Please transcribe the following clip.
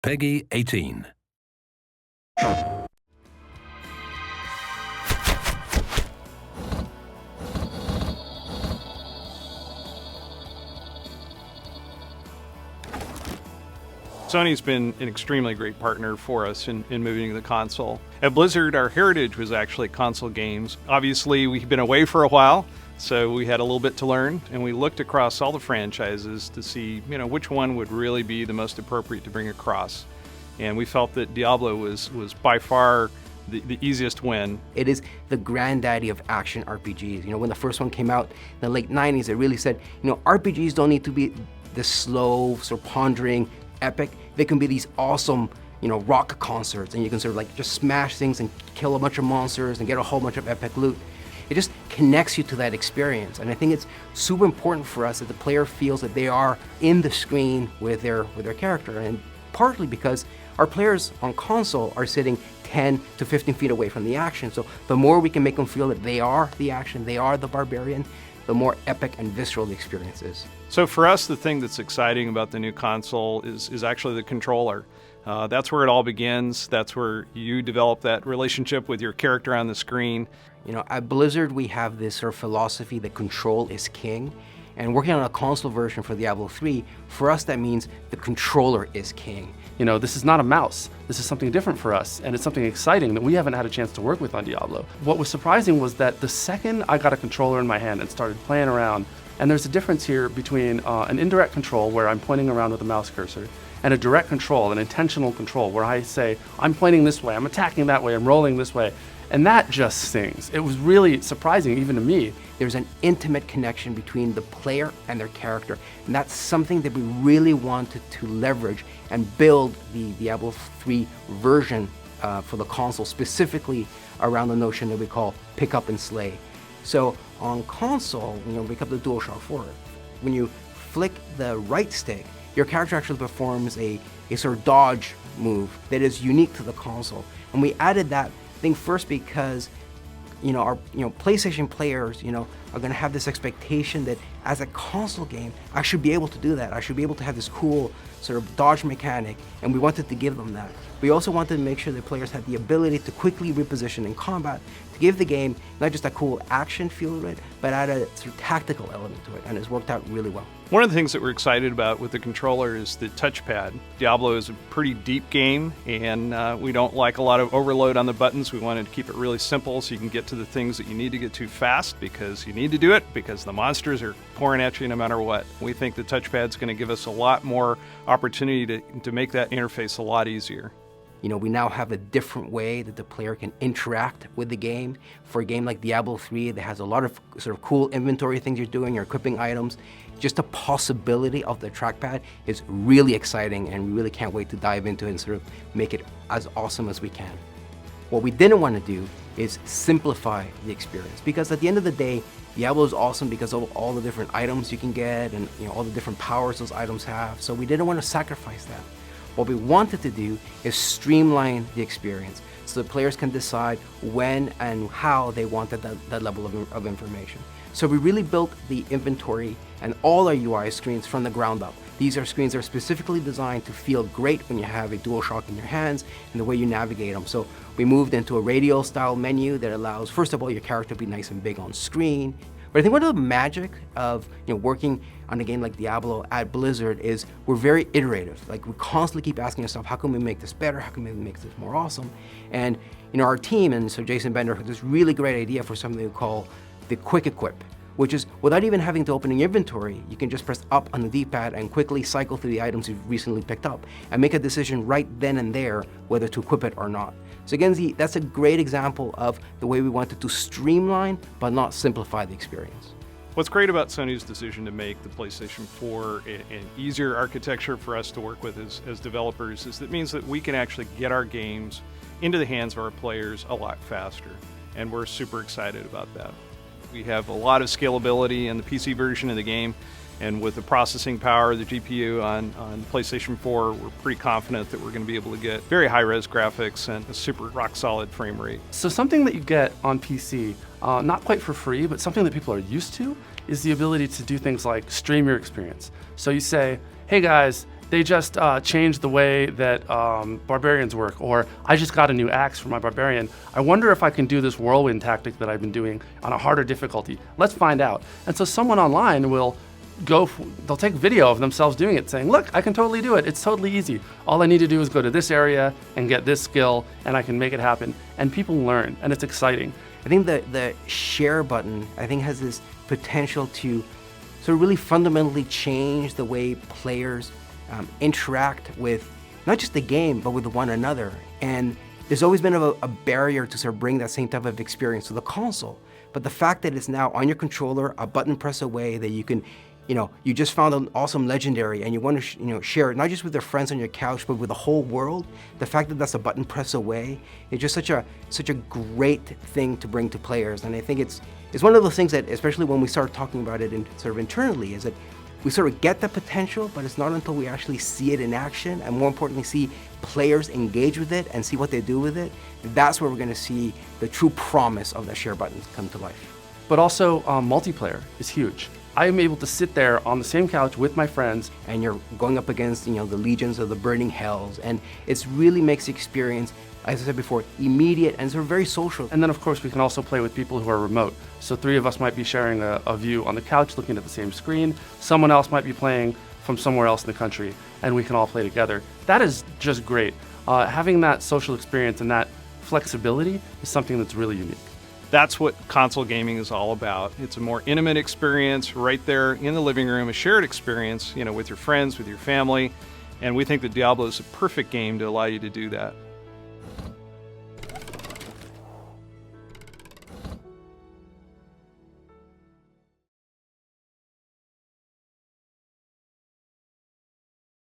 Peggy 18. Sony's been an extremely great partner for us in moving the console. At Blizzard, our heritage was actually console games. Obviously, we've been away for a while, so we had a little bit to learn, and we looked across all the franchises to see, which one would really be the most appropriate to bring across. And we felt that Diablo was by far the easiest win. It is the granddaddy of action RPGs. When the first one came out in the late 90s, it really said, RPGs don't need to be this slow, sort of pondering epic. They can be these awesome, rock concerts, and you can sort of just smash things and kill a bunch of monsters and get a whole bunch of epic loot. It just connects you to that experience, and I think it's super important for us that the player feels that they are in the screen with their character, and partly because our players on console are sitting 10 to 15 feet away from the action. So the more we can make them feel that they are the action, they are the barbarian, the more epic and visceral the experience is. So for us, the thing that's exciting about the new console is actually the controller. That's where it all begins. That's where you develop that relationship with your character on the screen. At Blizzard, we have this sort of philosophy that control is king. And working on a console version for Diablo 3, for us that means the controller is king. This is not a mouse. This is something different for us, and it's something exciting that we haven't had a chance to work with on Diablo. What was surprising was that the second I got a controller in my hand and started playing around, and there's a difference here between an indirect control where I'm pointing around with a mouse cursor, and a direct control, an intentional control, where I say, I'm pointing this way, I'm attacking that way, I'm rolling this way. And that just stings. It was really surprising, even to me. There's an intimate connection between the player and their character, and that's something that we really wanted to leverage and build the Diablo 3 version for the console, specifically around the notion that we call pick up and slay. So on console, pick up the DualShock 4. When you flick the right stick, your character actually performs a sort of dodge move that is unique to the console. And we added that thing first because our PlayStation players are going to have this expectation that as a console game I should be able to do that. I should be able to have this cool sort of dodge mechanic, and we wanted to give them that. We also wanted to make sure that players had the ability to quickly reposition in combat, to give the game not just a cool action feel to it, but add a sort of tactical element to it, and it's worked out really well. One of the things that we're excited about with the controller is the touchpad. Diablo is a pretty deep game, and we don't like a lot of overload on the buttons. We wanted to keep it really simple so you can get to the things that you need to get to fast because you need to do it, because the monsters are pouring at you no matter what. We think the touchpad's going to give us a lot more opportunity to make that interface a lot easier. We now have a different way that the player can interact with the game. For a game like Diablo 3 that has a lot of sort of cool inventory things you're doing, you're equipping items, just the possibility of the trackpad is really exciting, and we really can't wait to dive into it and sort of make it as awesome as we can. What we didn't want to do is simplify the experience, because at the end of the day, Diablo is awesome because of all the different items you can get and all the different powers those items have, so we didn't want to sacrifice that. What we wanted to do is streamline the experience so the players can decide when and how they wanted that level of information. So we really built the inventory and all our UI screens from the ground up. These are screens that are specifically designed to feel great when you have a DualShock in your hands and the way you navigate them. So we moved into a radial style menu that allows, first of all, your character to be nice and big on screen. But I think one of the magic of working on a game like Diablo at Blizzard is we're very iterative. We constantly keep asking ourselves, how can we make this better? How can we make this more awesome? And our team, and so Jason Bender had this really great idea for something we call the quick equip, which is without even having to open an inventory, you can just press up on the D-pad and quickly cycle through the items you've recently picked up and make a decision right then and there whether to equip it or not. So again, that's a great example of the way we wanted to streamline but not simplify the experience. What's great about Sony's decision to make the PlayStation 4 an easier architecture for us to work with as developers is that it means that we can actually get our games into the hands of our players a lot faster, and we're super excited about that. We have a lot of scalability in the PC version of the game, and with the processing power of the GPU on PlayStation 4, we're pretty confident that we're going to be able to get very high-res graphics and a super rock-solid frame rate. So something that you get on PC, not quite for free, but something that people are used to, is the ability to do things like stream your experience. So you say, hey guys, they just changed the way that barbarians work, or I just got a new axe for my barbarian. I wonder if I can do this whirlwind tactic that I've been doing on a harder difficulty. Let's find out. And so someone online will they'll take video of themselves doing it, saying, look, I can totally do it. It's totally easy. All I need to do is go to this area and get this skill, and I can make it happen. And people learn, and it's exciting. I think the share button, I think, has this potential to sort of really fundamentally change the way players interact with not just the game, but with one another. And there's always been a barrier to sort of bring that same type of experience to the console. But the fact that it's now on your controller, a button press away, that you can, you just found an awesome legendary and you want to, share it not just with your friends on your couch, but with the whole world. The fact that that's a button press away is just such a great thing to bring to players. And I think it's one of those things that, especially when we start talking about it sort of internally, is that we sort of get the potential, but it's not until we actually see it in action, and more importantly, see players engage with it and see what they do with it. That's where we're going to see the true promise of the share buttons come to life. But also, multiplayer is huge. I am able to sit there on the same couch with my friends. And you're going up against, the legions of the burning hells, and it really makes the experience, as I said before, immediate and sort of very social. And then, of course, we can also play with people who are remote. So 3 of us might be sharing a view on the couch looking at the same screen. Someone else might be playing from somewhere else in the country, and we can all play together. That is just great. Having that social experience and that flexibility is something that's really unique. That's what console gaming is all about. It's a more intimate experience right there in the living room, a shared experience, with your friends, with your family. And we think that Diablo is a perfect game to allow you to do that.